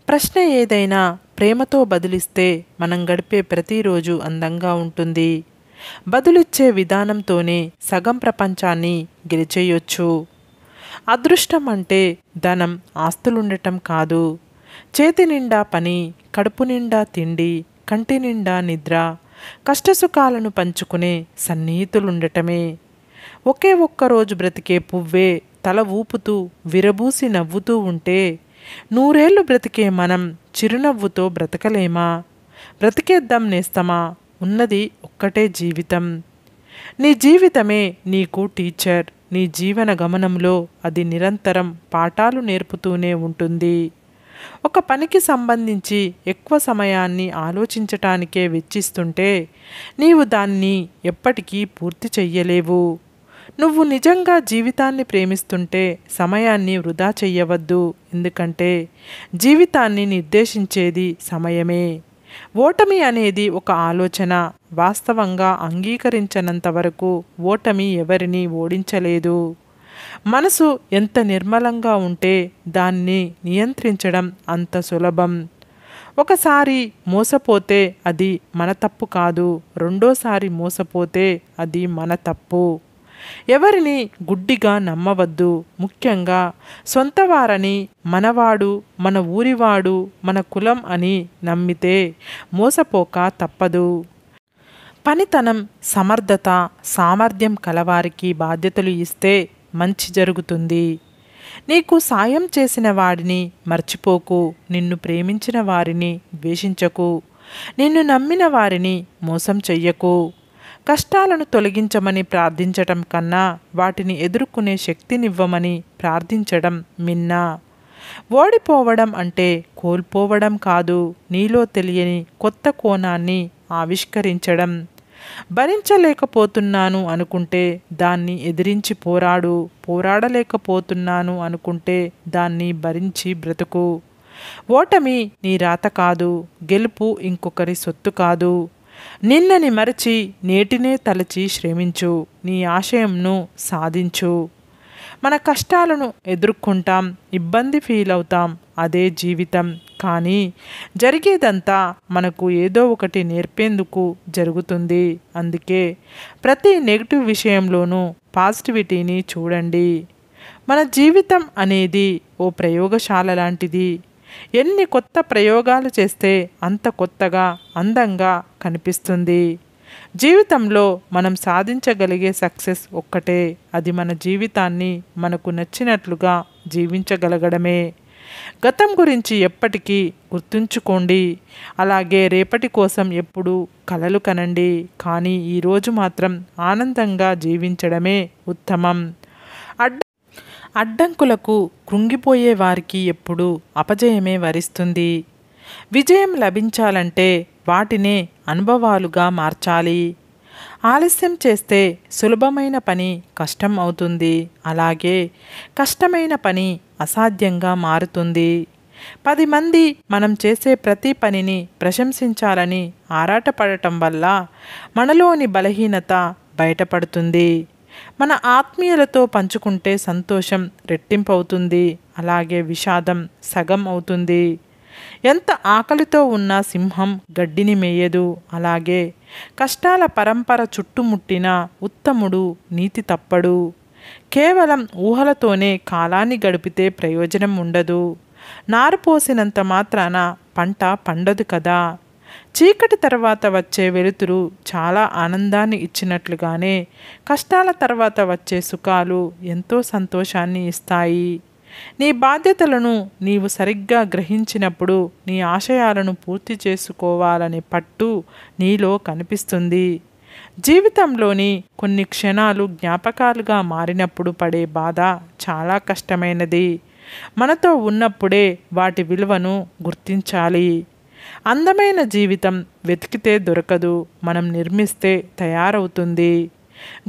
ప్రశ్న ఏదైనా ప్రేమతో బదులిస్తే మనం గడిపే ప్రతిరోజు అందంగా ఉంటుంది. బదులిచ్చే విధానంతోనే సగం ప్రపంచాన్ని గెలిచేయొచ్చు. అదృష్టం అంటే ధనం, ఆస్తులుండటం కాదు. చేతి నిండా పని, కడుపు నిండా తిండి, కంటి నిండా నిద్ర, కష్టసుఖాలను పంచుకునే సన్నిహితులుండటమే. ఒకే ఒక్క రోజు బ్రతికే పువ్వే తల ఊపుతూ విరబూసి నవ్వుతూ ఉంటే, నూరేళ్లు బ్రతికే మనం చిరునవ్వుతో బ్రతకలేమా? బ్రతికేద్దాం నేస్తమా, ఉన్నది ఒక్కటే జీవితం. నీ జీవితమే నీకు టీచర్. నీ జీవన గమనంలో అది నిరంతరం పాఠాలు నేర్పుతూనే ఉంటుంది. ఒక పనికి సంబంధించి ఎక్కువ సమయాన్ని ఆలోచించటానికే వెచ్చిస్తుంటే నీవు దాన్ని ఎప్పటికీ పూర్తి చెయ్యలేవు. నువ్వు నిజంగా జీవితాన్ని ప్రేమిస్తుంటే సమయాన్ని వృధా చెయ్యవద్దు. ఎందుకంటే జీవితాన్ని నిర్దేశించేది సమయమే. ఓటమి అనేది ఒక ఆలోచన. వాస్తవంగా అంగీకరించనంత వరకు ఓటమి ఎవరిని ఓడించలేదు. మనసు ఎంత నిర్మలంగా ఉంటే దాన్ని నియంత్రించడం అంత సులభం. ఒకసారి మోసపోతే అది మన తప్పు కాదు, రెండోసారి మోసపోతే అది మన తప్పు. ఎవరిని గుడ్డిగా నమ్మవద్దు. ముఖ్యంగా సొంతవారని, మనవాడు, మన ఊరివాడు, మన కులం అని నమ్మితే మోసపోక తప్పదు. పనితనం, సమర్థత, సామర్థ్యం కలవారికి బాధ్యతలు ఇస్తే మంచి జరుగుతుంది. నీకు సాయం చేసిన వాడిని మర్చిపోకు. నిన్ను ప్రేమించిన వారిని ద్వేషించకు. నిన్ను నమ్మిన వారిని మోసం చెయ్యకు. కష్టాలను తొలగించమని ప్రార్థించటం కన్నా వాటిని ఎదుర్కొనే శక్తినివ్వమని ప్రార్థించడం మిన్నా. ఓడిపోవడం అంటే కోల్పోవడం కాదు, నీలో తెలియని కొత్త కోణాన్ని ఆవిష్కరించడం. భరించలేకపోతున్నాను అనుకుంటే దాన్ని ఎదిరించి పోరాడు. పోరాడలేకపోతున్నాను అనుకుంటే దాన్ని భరించి బ్రతుకు. ఓటమి నీ రాత కాదు, గెలుపు ఇంకొకరి సొత్తు కాదు. నిన్నని మరచి నేటినే తలచి శ్రమించు. నీ ఆశయంను సాధించు. మన కష్టాలను ఎదుర్కొంటాం, ఇబ్బంది ఫీల్ అవుతాం, అదే జీవితం. కానీ జరిగేదంతా మనకు ఏదో ఒకటి నేర్పేందుకు జరుగుతుంది. అందుకే ప్రతి నెగిటివ్ విషయంలోనూ పాజిటివిటీని చూడండి. మన జీవితం అనేది ఓ ప్రయోగశాల లాంటిది. ఎన్ని కొత్త ప్రయోగాలు చేస్తే అంత కొత్తగా, అందంగా కనిపిస్తుంది. జీవితంలో మనం సాధించగలిగే సక్సెస్ ఒక్కటే. అది మన జీవితాన్ని మనకు నచ్చినట్లుగా జీవించగలగడమే. గతం గురించి ఎప్పటికీ గుర్తుంచుకోండి. అలాగే రేపటి కోసం ఎప్పుడు కలలు కనండి. కానీ ఈరోజు మాత్రం ఆనందంగా జీవించడమే ఉత్తమం. అడ్డంకులకు కృంగిపోయే వారికి ఎప్పుడు అపజయమే వరిస్తుంది. విజయం లభించాలంటే వాటినే అనుభవాలుగా మార్చాలి. ఆలస్యం చేస్తే సులభమైన పని కష్టం అవుతుంది. అలాగే కష్టమైన పని అసాధ్యంగా మారుతుంది. 10 మంది మనం చేసే ప్రతి పనిని ప్రశంసించాలని ఆరాటపడటం వల్ల మనలోని బలహీనత బయటపడుతుంది. మన ఆత్మీయులతో పంచుకుంటే సంతోషం రెట్టింపవుతుంది. అలాగే విషాదం సగం అవుతుంది. ఎంత ఆకలితో ఉన్న సింహం గడ్డిని మేయదు. అలాగే కష్టాల పరంపర చుట్టుముట్టిన ఉత్తముడు నీతి తప్పడు. కేవలం ఊహలతోనే కాలాన్ని గడిపితే ప్రయోజనం ఉండదు. నారు పోసినంత మాత్రాన పంట పండదు కదా. చీకటి తర్వాత వచ్చే వెలుతురు చాలా ఆనందాన్ని ఇచ్చినట్లుగానే కష్టాల తర్వాత వచ్చే సుఖాలు ఎంతో సంతోషాన్ని ఇస్తాయి. నీ బాధ్యతలను నీవు సరిగ్గా గ్రహించినప్పుడు నీ ఆశయాలను పూర్తి చేసుకోవాలనే పట్టు నీలో కనిపిస్తుంది. జీవితంలోని కొన్ని క్షణాలు జ్ఞాపకాలుగా మారినప్పుడు పడే బాధ చాలా కష్టమైనది. మనతో ఉన్నప్పుడే వాటి విలువను గుర్తించాలి. అందమైన జీవితం వెతికితే దొరకదు, మనం నిర్మిస్తే తయారవుతుంది.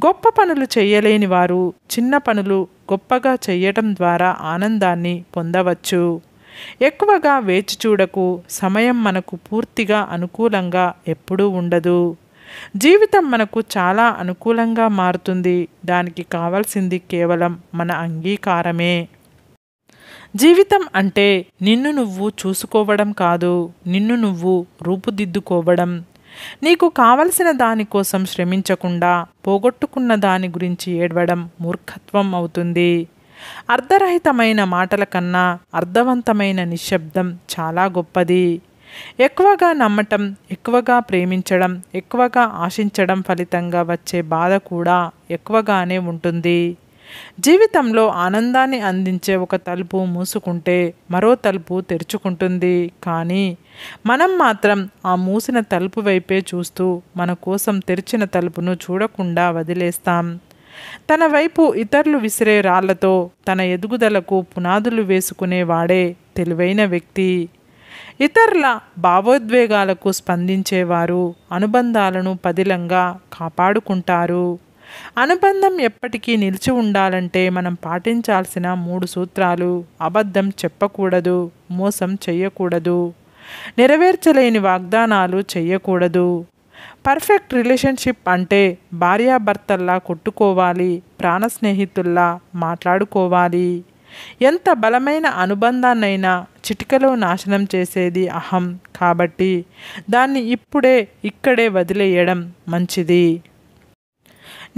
గొప్ప పనులు చేయలేని వారు చిన్న పనులు గొప్పగా చేయటం ద్వారా ఆనందాన్ని పొందవచ్చు. ఎక్కువగా వేచి చూడకు. సమయం మనకు పూర్తిగా అనుకూలంగా ఎప్పుడూ ఉండదు. జీవితం మనకు చాలా అనుకూలంగా మారుతుంది. దానికి కావాల్సింది కేవలం మన అంగీకారమే. జీవితం అంటే నిన్ను నువ్వు చూసుకోవడం కాదు, నిన్ను నువ్వు రూపుదిద్దుకోవడం. నీకు కావలసిన దానికోసం శ్రమించకుండా పోగొట్టుకున్న దాని గురించి ఏడవడం మూర్ఖత్వం అవుతుంది. అర్ధరహితమైన మాటల కన్నా అర్థవంతమైన నిశ్శబ్దం చాలా గొప్పది. ఎక్కువగా నమ్మటం, ఎక్కువగా ప్రేమించడం, ఎక్కువగా ఆశించడం ఫలితంగా వచ్చే బాధ కూడా ఎక్కువగానే ఉంటుంది. జీవితంలో ఆనందాన్ని అందించే ఒక తలుపు మూసుకుంటే మరో తలుపు తెరుచుకుంటుంది. కానీ మనం మాత్రం ఆ మూసిన తలుపు వైపే చూస్తూ మన కోసం తెరిచిన తలుపును చూడకుండా వదిలేస్తాం. తన వైపు ఇతరులు విసిరే రాళ్లతో తన ఎదుగుదలకు పునాదులు వేసుకునేవాడే తెలివైన వ్యక్తి. ఇతరుల భావోద్వేగాలకు స్పందించేవారు అనుబంధాలను పదిలంగా కాపాడుకుంటారు. అనుబంధం ఎప్పటికీ నిలిచి ఉండాలంటే మనం పాటించాల్సిన 3 సూత్రాలు: అబద్ధం చెప్పకూడదు, మోసం చెయ్యకూడదు, నెరవేర్చలేని వాగ్దానాలు చెయ్యకూడదు. పర్ఫెక్ట్ రిలేషన్షిప్ అంటే భార్యాభర్తల్లా కొట్టుకోవాలి, ప్రాణ స్నేహితుల్లా మాట్లాడుకోవాలి. ఎంత బలమైన అనుబంధాన్నైనా చిటికలో నాశనం చేసేది అహం. కాబట్టి దాన్ని ఇక్కడే వదిలేయడం మంచిది.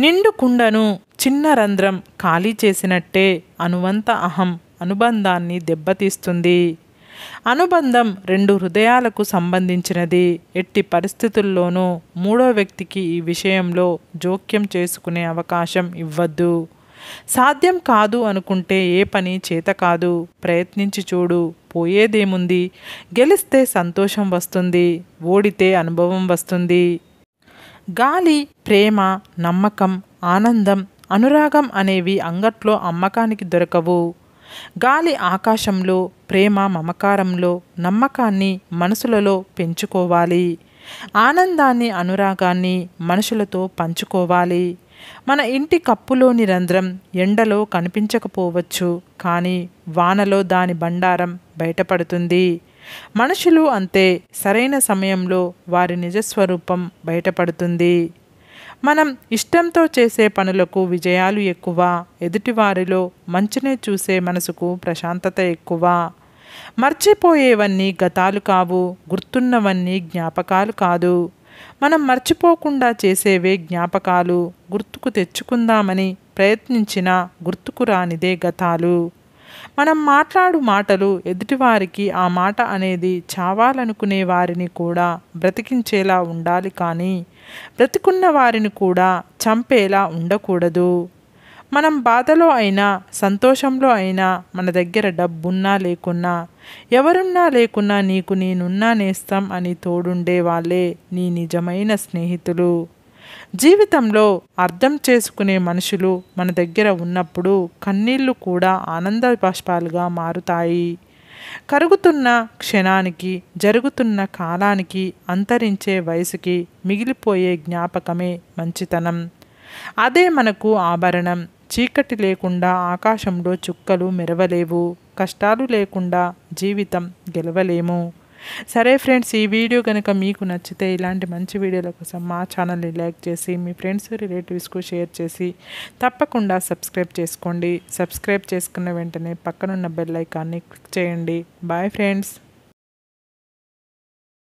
నిండు కుండను చిన్న రంధ్రం ఖాళీ చేసినట్టే అనువంత అహం అనుబంధాన్ని దెబ్బతీస్తుంది. అనుబంధం 2 హృదయాలకు సంబంధించినది. ఎట్టి పరిస్థితుల్లోనూ మూడో వ్యక్తికి ఈ విషయంలో జోక్యం చేసుకునే అవకాశం ఇవ్వద్దు. సాధ్యం కాదు అనుకుంటే ఏ పని చేత కాదు. ప్రయత్నించి చూడు, పోయేదేముంది. గెలిస్తే సంతోషం వస్తుంది, ఓడితే అనుభవం వస్తుంది. గాలి, ప్రేమ, నమ్మకం, ఆనందం, అనురాగం అనేవి అంగట్లో అమ్మకానికి దొరకవు. గాలి ఆకాశంలో, ప్రేమ మమకారంలో, నమ్మకాన్ని మనసులలో పెంచుకోవాలి. ఆనందాన్ని, అనురాగాన్ని మనుషులతో పంచుకోవాలి. మన ఇంటి కప్పులోని రంధ్రం ఎండలో కనిపించకపోవచ్చు, కానీ వానలో దాని బండారం బయటపడుతుంది. మనుషులు అంతే, సరైన సమయంలో వారి నిజస్వరూపం బయటపడుతుంది. మనం ఇష్టంతో చేసే పనులకు విజయాలు ఎక్కువ. ఎదుటివారిలో మంచినే చూసే మనసుకు ప్రశాంతత ఎక్కువ. మర్చిపోయేవన్నీ గతాలు కావు, గుర్తున్నవన్నీ జ్ఞాపకాలు కాదు. మనం మర్చిపోకుండా చేసేవే జ్ఞాపకాలు. గుర్తుకు తెచ్చుకుందామని ప్రయత్నించినా గుర్తుకు రానిదే గతాలు. మనం మాట్లాడు మాటలు ఎదుటివారికి ఆ మాట అనేది చావాలనుకునే వారిని కూడా బ్రతికించేలా ఉండాలి, కానీ బ్రతికున్న వారిని కూడా చంపేలా ఉండకూడదు. మనం బాధలో అయినా సంతోషంలో అయినా, మన దగ్గర డబ్బున్నా లేకున్నా, ఎవరున్నా లేకున్నా నీకు నేనున్నా నేస్తం అని తోడుండే వాళ్ళే నీ నిజమైన స్నేహితులు. జీవితంలో అర్థం చేసుకునే మనుషులు మన దగ్గర ఉన్నప్పుడు కన్నీళ్లు కూడా ఆనంద బాష్పాలుగా మారుతాయి. కరుగుతున్న క్షణానికి, జరుగుతున్న కాలానికి, అంతరించే వయసుకి మిగిలిపోయే జ్ఞాపకమే మంచితనం. అదే మనకు ఆభరణం. చీకటి లేకుండా ఆకాశంలో చుక్కలు మెరవలేవు, కష్టాలు లేకుండా జీవితం గెలవలేము. సరే ఫ్రెండ్స్, ఈ వీడియో కనుక మీకు నచ్చితే ఇలాంటి మంచి వీడియోల కోసం మా ఛానల్ని లైక్ చేసి మీ ఫ్రెండ్స్, రిలేటివ్స్కు షేర్ చేసి తప్పకుండా సబ్స్క్రైబ్ చేసుకోండి. సబ్స్క్రైబ్ చేసుకున్న వెంటనే పక్కనున్న బెల్ ఐకాన్ని క్లిక్ చేయండి. Bye friends.